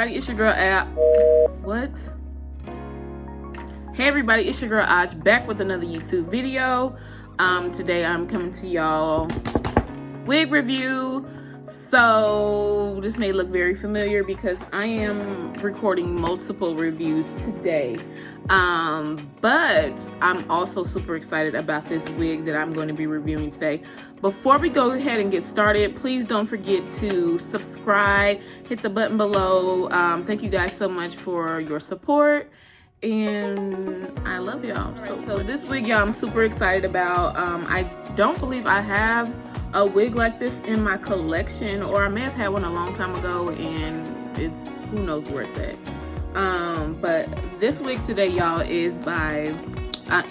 It's your girl Hey everybody, it's your girl Aj, back with another YouTube video. Today I'm coming to y'all wig review. So this may look very familiar because I am recording multiple reviews today. But I'm also super excited about this wig that I'm going to be reviewing today. Before we go ahead and get started, please don't forget to subscribe, hit the button below. Thank you guys so much for your support, and I love y'all. So this wig, y'all, I'm super excited about. I don't believe I have a wig like this in my collection, or I may have had one a long time ago, and it's who knows where it's at. But this wig today, y'all, is by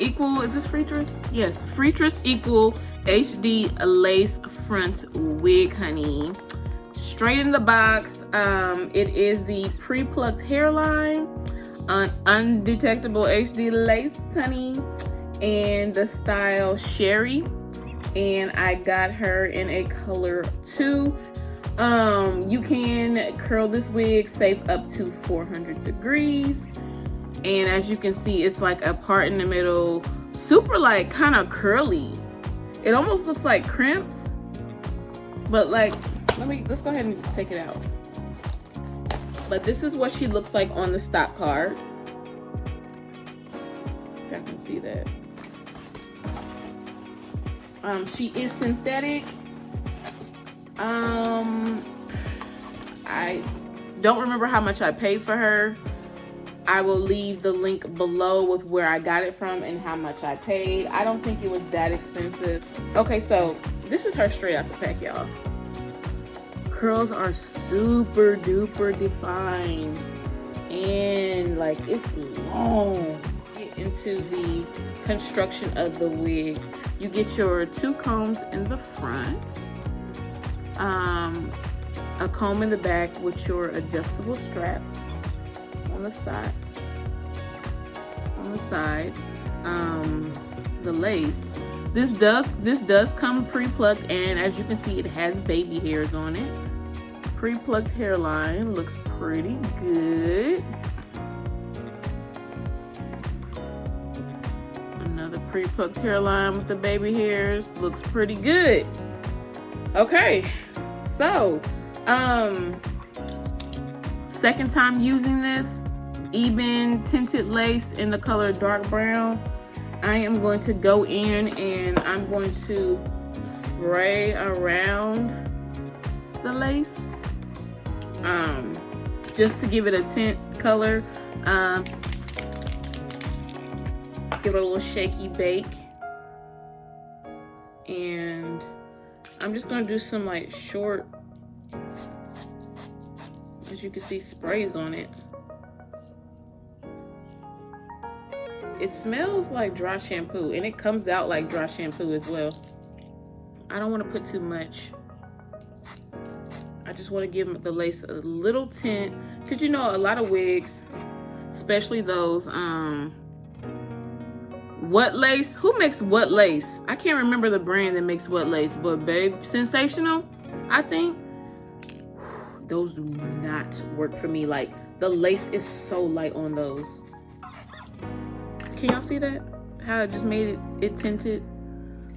Equal. Is this FreeTress? Yes, FreeTress Equal HD Lace Front Wig, honey. Straight in the box. It is the pre-plucked hairline, undetectable HD lace, honey, and the style Cheri. And I got her in a color 2. You can curl this wig safe up to 400 degrees. And as you can see, it's like a part in the middle, super like kind of curly. It almost looks like crimps, but like, let's go ahead and take it out. But this is what she looks like on the stock card. If I can see that. She is synthetic. I don't remember how much I paid for her. I will leave the link below with where I got it from and how much I paid. I don't think it was that expensive. Okay, so this is her straight out the pack, y'all. Curls are super duper defined, and like, it's long. Get into the construction of the wig. You get your 2 combs in the front, a comb in the back with your adjustable straps on the side. The lace. This does come pre-plucked, and as you can see, it has baby hairs on it. Pre-plucked hairline looks pretty good. Another pre-plucked hairline with the baby hairs looks pretty good. Okay, so second time using this even tinted lace in the color dark brown. I am going to go in and I'm going to spray around the lace just to give it a tint color. Give it a little shaky bake, and I'm just gonna do some like short, as you can see, sprays on it. It smells like dry shampoo, and it comes out like dry shampoo as well. I don't want to put too much. I just want to give the lace a little tint, because you know, a lot of wigs, especially those what lace? Who makes what lace? I can't remember the brand that makes what lace, but babe, Sensational, I think. Those do not work for me. Like, the lace is so light on those. Can y'all see that? How it just made it tinted?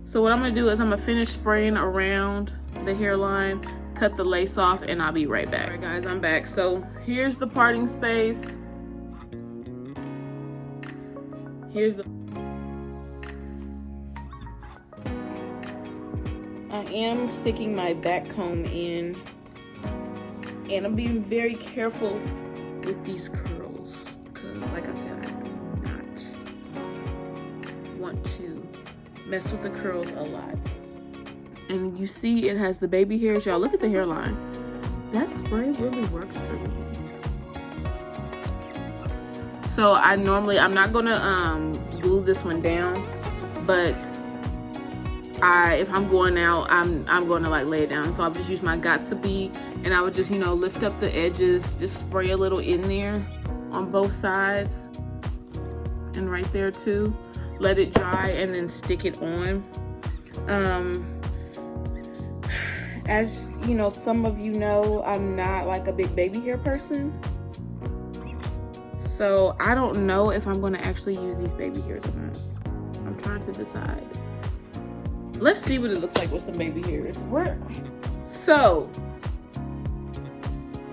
So what I'm gonna do is I'm gonna finish spraying around the hairline, cut the lace off, and I'll be right back. All right, guys, I'm back. So here's the parting space. Here's the... I am sticking my back comb in, and I'm being very careful with these curls, because like I said, I do not want to mess with the curls a lot. And you see it has the baby hairs. Y'all, look at the hairline. that spray really works for me. So I'm not gonna glue this one down, but if I'm going out, I'm going to like lay it down. So I'll just use my Got2b, and I would just, you know, lift up the edges, just spray a little in there on both sides and right there too. Let it dry and then stick it on. As you know, some of you know, I'm not like a big baby hair person. So I don't know if I'm going to actually use these baby hairs or not. I'm trying to decide. Let's see what it looks like with some baby hairs. So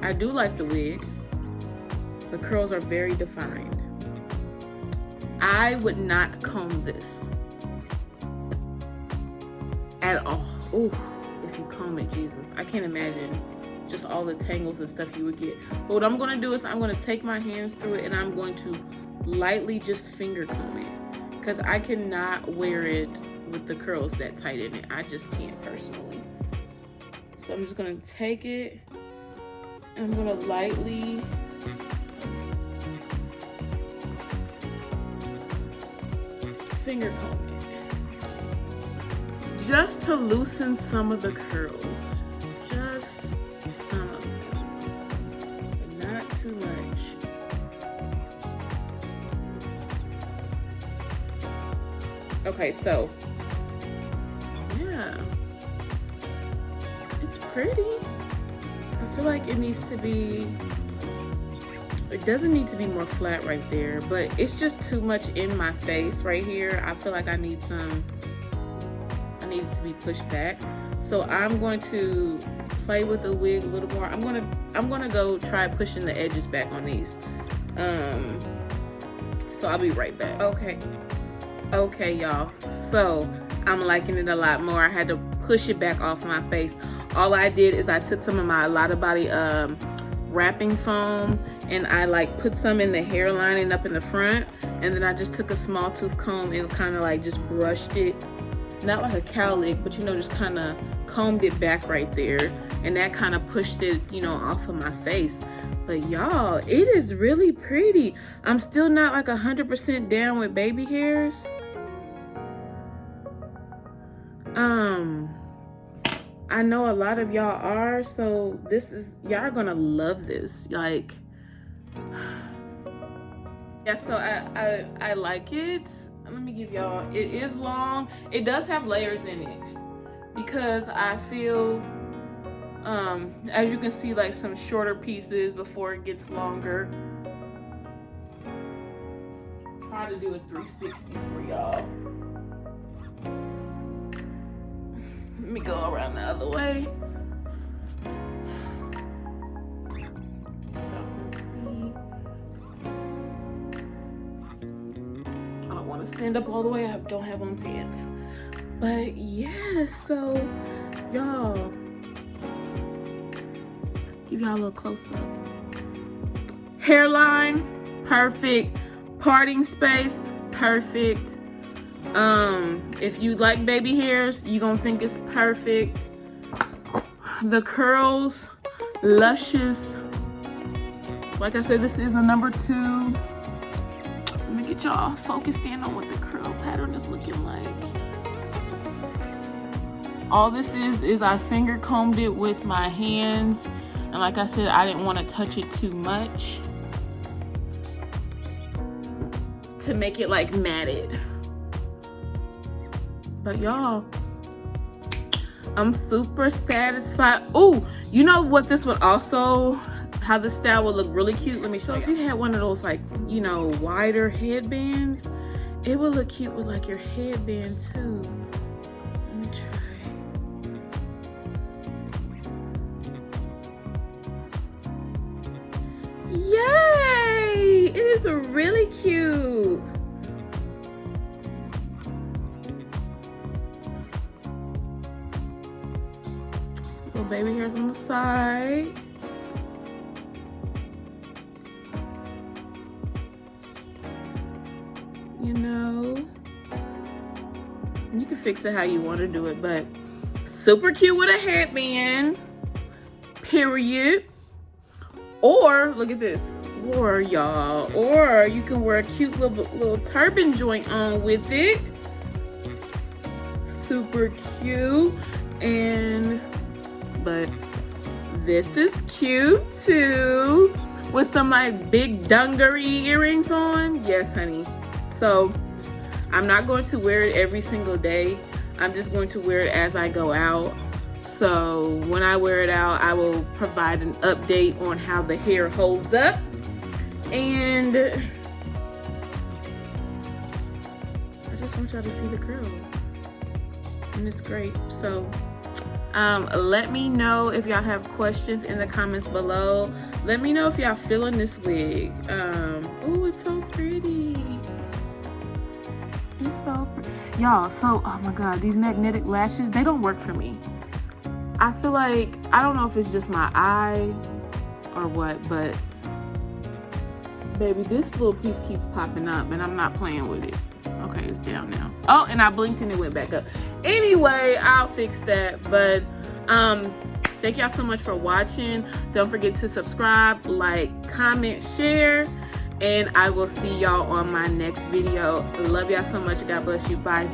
I do like the wig. The curls are very defined. I would not comb this at all. Ooh, if you comb it, Jesus. I can't imagine just all the tangles and stuff you would get. But what I'm gonna do is I'm gonna take my hands through it and I'm going to lightly just finger comb it, because I cannot wear it with the curls that tight in it. I just can't personally. So I'm just gonna take it and I'm gonna lightly finger comb it, just to loosen some of the curls. Just some of them, but not too much. Okay, so yeah, it's pretty. I feel like it needs to be, it doesn't need to be more flat right there, but it's just too much in my face right here. I feel like I need it to be pushed back. So I'm going to play with the wig a little more. I'm gonna go try pushing the edges back on these. So I'll be right back. Okay, y'all. So I'm liking it a lot more. I had to push it back off my face. All I did is I took some of my Lotta Body wrapping foam and I like put some in the hairline and up in the front, and then I just took a small tooth comb and kind of like just brushed it, not like a cowlick, but you know, just kind of combed it back right there, and that kind of pushed it, you know, off of my face. But y'all, it is really pretty. I'm still not like 100% down with baby hairs. I know a lot of y'all are, so y'all are gonna love this. Like, yeah, so I like it. Let me give y'all, it is long. It does have layers in it, because I feel, as you can see, like some shorter pieces before it gets longer. Try to do a 360 for y'all. Let me go around the other way. I don't want to stand up all the way. I don't have on pants. But yeah, so y'all, give y'all a little close up. Hairline, perfect. Parting space, perfect. If you like baby hairs, you're gonna think it's perfect. The curls, luscious. Like I said, this is a number 2. Let me get y'all focused in on what the curl pattern is looking like. All this is I finger combed it with my hands, and like I said, I didn't want to touch it too much to make it like matted. But y'all, I'm super satisfied. Oh, you know what this would also, how this style would look really cute? Let me show you. So if you had one of those like, you know, wider headbands, it would look cute with like your headband too. Let me try. Yay! It is really cute. Little baby hairs on the side. You know, you can fix it how you want to do it, but super cute with a headband. period. Or look at this, or y'all, or you can wear a cute little turban joint on with it. Super cute. But this is cute too, with some like big dungaree earrings on. Yes, honey. So I'm not going to wear it every single day. I'm just going to wear it as I go out. So when I wear it out, I will provide an update on how the hair holds up. And I just want y'all to see the curls. And it's great. So let me know if y'all have questions in the comments below. Let me know if y'all feeling this wig. Oh, it's so pretty. It's so pretty. Y'all, so, oh my God, these magnetic lashes, they don't work for me. I feel like, I don't know if it's just my eye or what, but baby, this little piece keeps popping up and I'm not playing with it. Okay, it's down now. Oh, and I blinked and it went back up. Anyway, I'll fix that. But thank y'all so much for watching. Don't forget to subscribe, like, comment, share, and I will see y'all on my next video. Love y'all so much. God bless you. Bye.